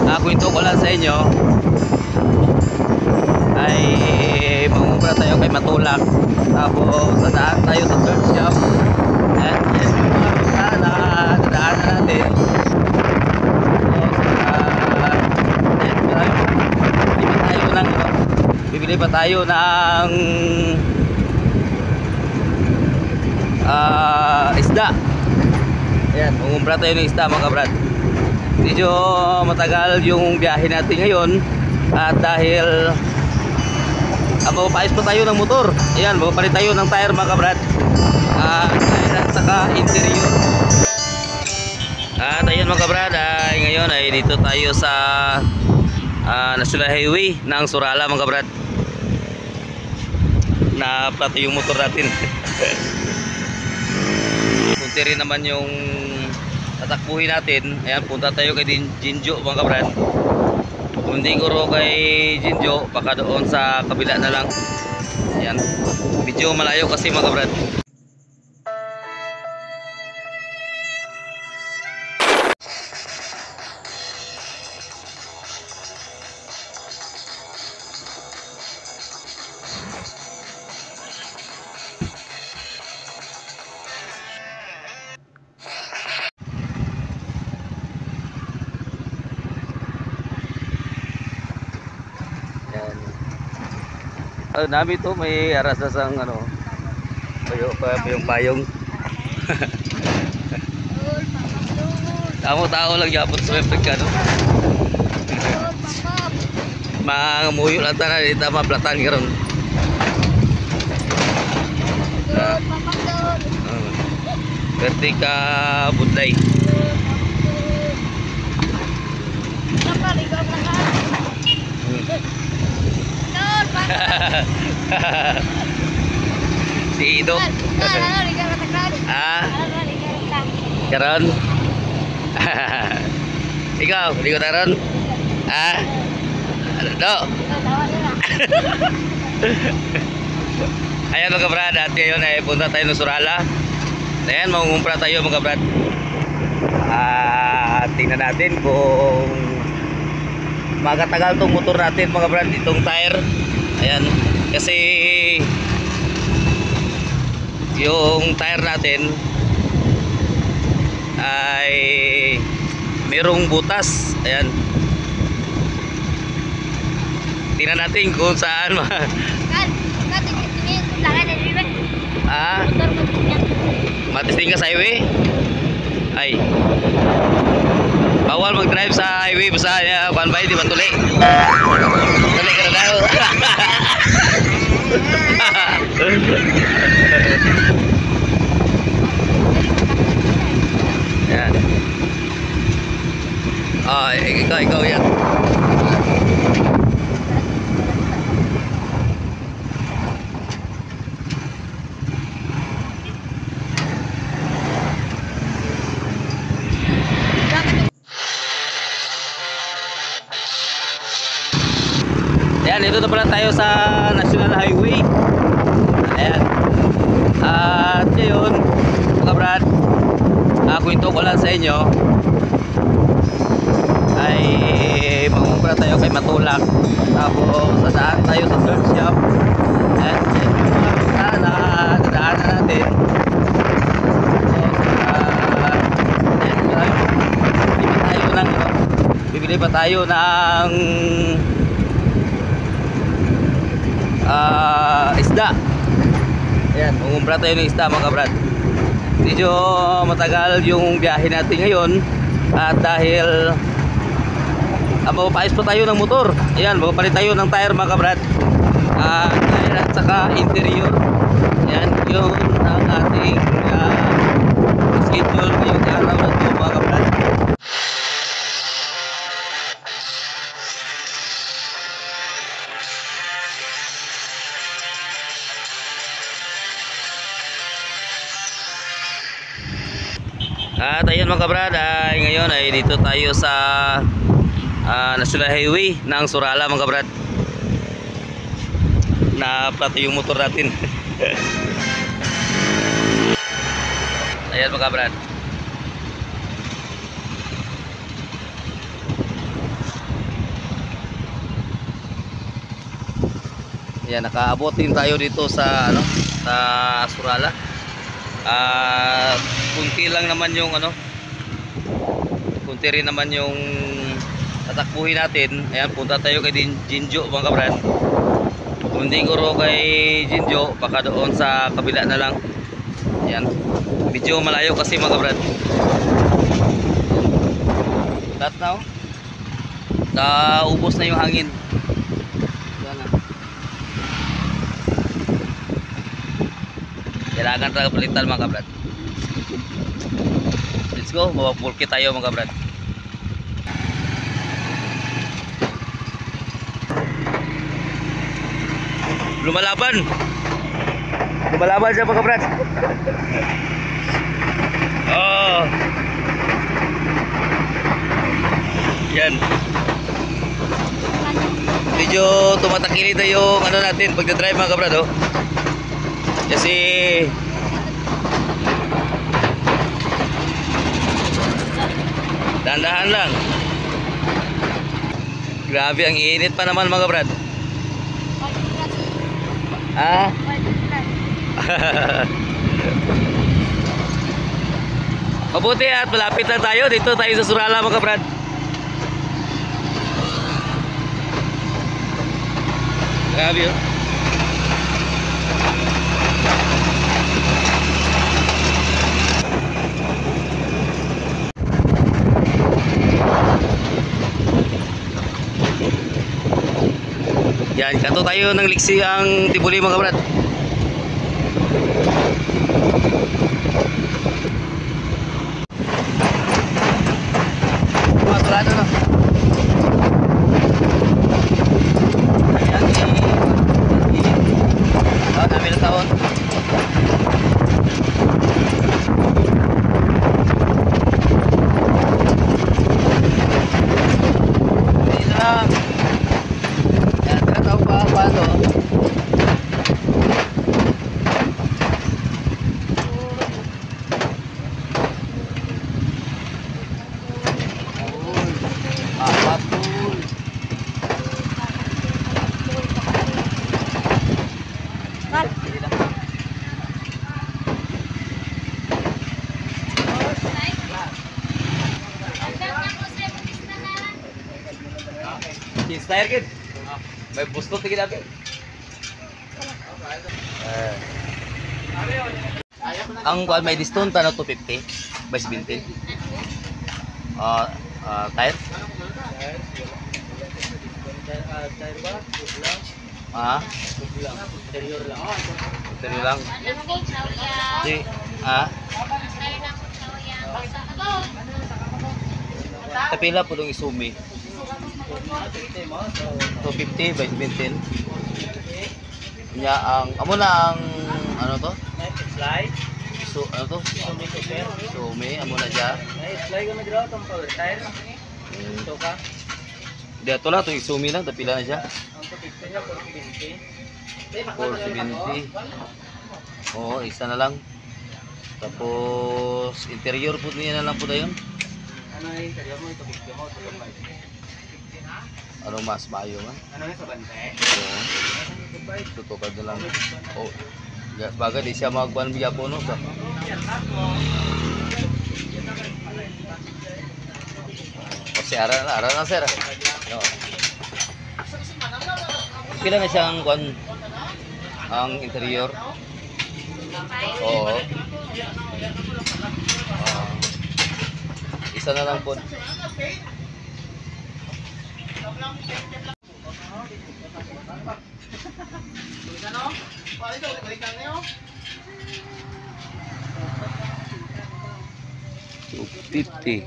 Kwento ko lang sa inyo ay mangubra tayo kay Matulak, tapos dadaan tayo sa surf shop. Yan yung mga ruta na dadaanan natin. Bibili pa tayo ng isda. Ayan, mangumpra tayo ng isda mga kabrad. Medyo matagal yung biyahe natin ngayon at dahil mapapais pa tayo ng motor. Ayan, mapapalit tayo ng tire mga kabrad, tire at saka interior. At ayun mga kabrad, ngayon ay dito tayo sa National Highway ng Surala mga kabrad. Na plato yung motor natin. Kunti rin naman yung tatakbuhin natin. Ayan, punta tayo kay Jinjo mga kabrad. Kung hindi ko kay Jinjo, baka doon sa kabila na lang. Ayan, medyo malayo kasi mga kabrad. Dami to, may arasasang ano, payong. Tao lang yapon sa Africa, no? Mga muyo lang tanan dito, maplatan karon. Berti ka budlay. Si Ido. Karon. Ikaw, di ko taron. Do. Ayan mga brad, at ngayon ay punta tayo ng Surala. Ayan, mangungumpra tayo mga brad. Tingnan natin kung magatagal tong motor natin mga brad, itong tire. Ayan, kasi yung tire natin ay merong butas. Ayan, tingnan natin kung saan matisting ka sa highway. Ay, bawal mag-drive sa highway basta panbay di matuli. Tuli ka na daw. Yan. Ikaw yan. Ayan, dito na pala tayo sa National Highway. Ayan. At ngayon mga brad, kwento ko lang sa inyo ay mangumpra tayo kay Matulak, tapos dadaan tayo sa surf shop. Ayan, yung mga ruta na dadaanan natin. Bibili pa tayo ng isda. Ayan, mangumpra tayo ng isda mga brad. Medyo matagal yung biyahe natin ngayon at dahil mapapais pa tayo ng motor. Ayan, mapapalit tayo ng tire mga brad, tire at saka interior. Ayan, yun ang ating schedule ngayong araw na ito mga brad. At ayun mga kabrad, ngayon ay dito tayo sa National Highway ng Surala mga kabrad. Na plato yung motor natin. Ayan mga kabrad. Yan, nakaabot din tayo dito sa ano, sa Surala. Kunti lang naman yung ano, kunti rin naman yung tatakbuhin natin. Ayan, punta tayo kay Jinjo mga kabrad. Kung hindi ko kay Jinjo, baka doon sa kabila na lang. Ayan, medyo malayo kasi mga kabrad. That now, naubos na yung hangin. Yan na. Kailangan talaga palitan mga kabrad. Let's go, mapapulki tayo mga kabrad. Lumalaban siya mga kabrad. Oh. Yan. Medyo tumatakili na yung ano natin pagdadrive mga kabrad, oh. Kasi dahan-dahan lang. Grabe ang init pa naman mga kabrad. Ah? Mabuti at malapit lang tayo. Dito tayo sa Surala mga kabrad. Grabe yun. Yan, kato tayo ng liksi ang Tibuli mga kabrad. Maturado na. Ayan, namin na taon. Hindi lang. Yan, tinatawag pa paano. Inspire kid. May bustot tigil natin. Ang kuan may discount na 250 by 17. Tire? Tire ba? Ah? Interior lang. Interior lang. Si, Tapila po itong isumi. 250 by 17. Nya ang amo na ang ano to? Slide. So ano to? Isumi amo na siya. Slide ka madra tong power tire. Ito ka. Dito lang to isumi lang tapila na siya. Ang 250 niya 470. 470. Oh, isa na lang. Tapos interior po niya na lang po dayon. Ano yung interior mo? Ito 50 mo, ito 5. Ano mas maayo man? Ano yung sa bante? Oo. Tutukad na lang. Oh. Baga di siya magkuhan biya po no. Kasi ara na sir. No. Kailan na siyang kuhan ang interior? Oo. Isa na lang po. $250.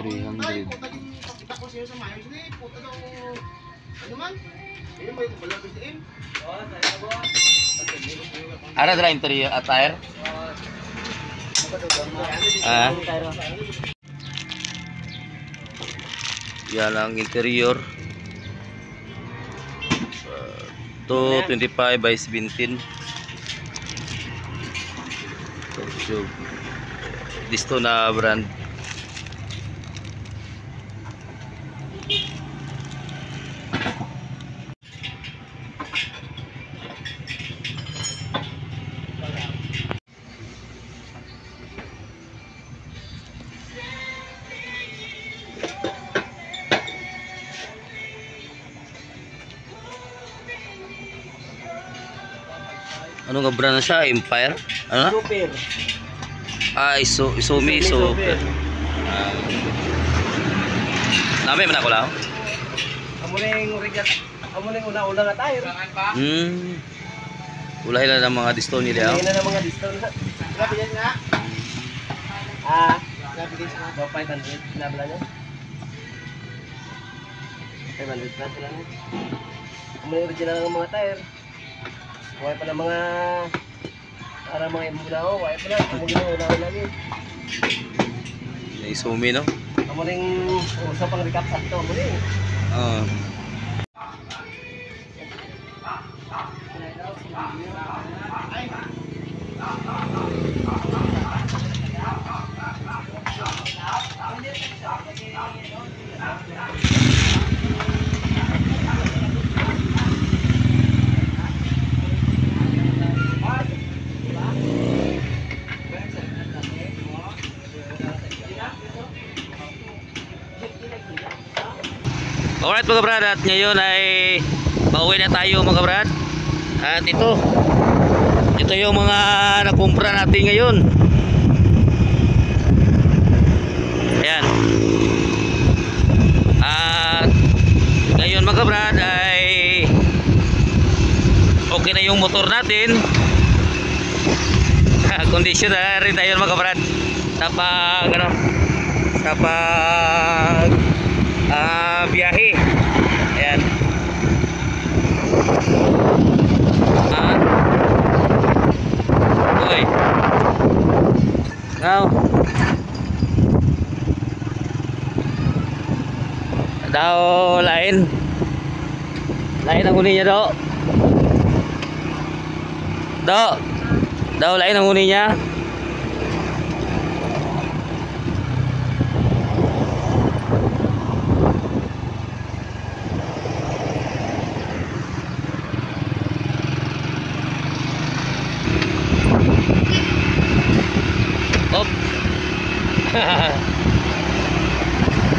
300. Ara dra interior attire? Yan ang interior. 225 by 17. So, disto na brand. Ano nga brand na siya? Empire? Ano na? Super. Isumi, super. Nami man ako lang. Amo ning una nga tayo. Ulay lang ng mga disto nila. Hindi na ng mga discount. Grabe yan nga. Grabe guys nga. 500. Nabla nyo. 500 plus lang. Amo ning original ng mga tire. Huwag pa ng mga mga ibunaw. Huwag pa na. Amo ning una lagi. Isumi no? Amo ning usa pang recap sakto. Amo ning. Alright mga brad, at ngayon ay pauwi na tayo mga brad. At ito yung mga nakumpra natin ngayon. Ayan. At ngayon mga brad ay okay na yung motor natin. Kondisyon na rin tayo mga brad sa pag biyahe. Ayan. Okay. Now daw lain ang huni niya daw lain ang huni niya.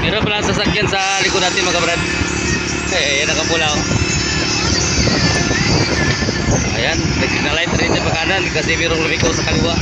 Meron pala sasakyan sa likod natin mga brad. Yan nakapulaw. Ayan, nag-signal light rin sa pagkanan kasi mayroong lumiko sa kaliwa.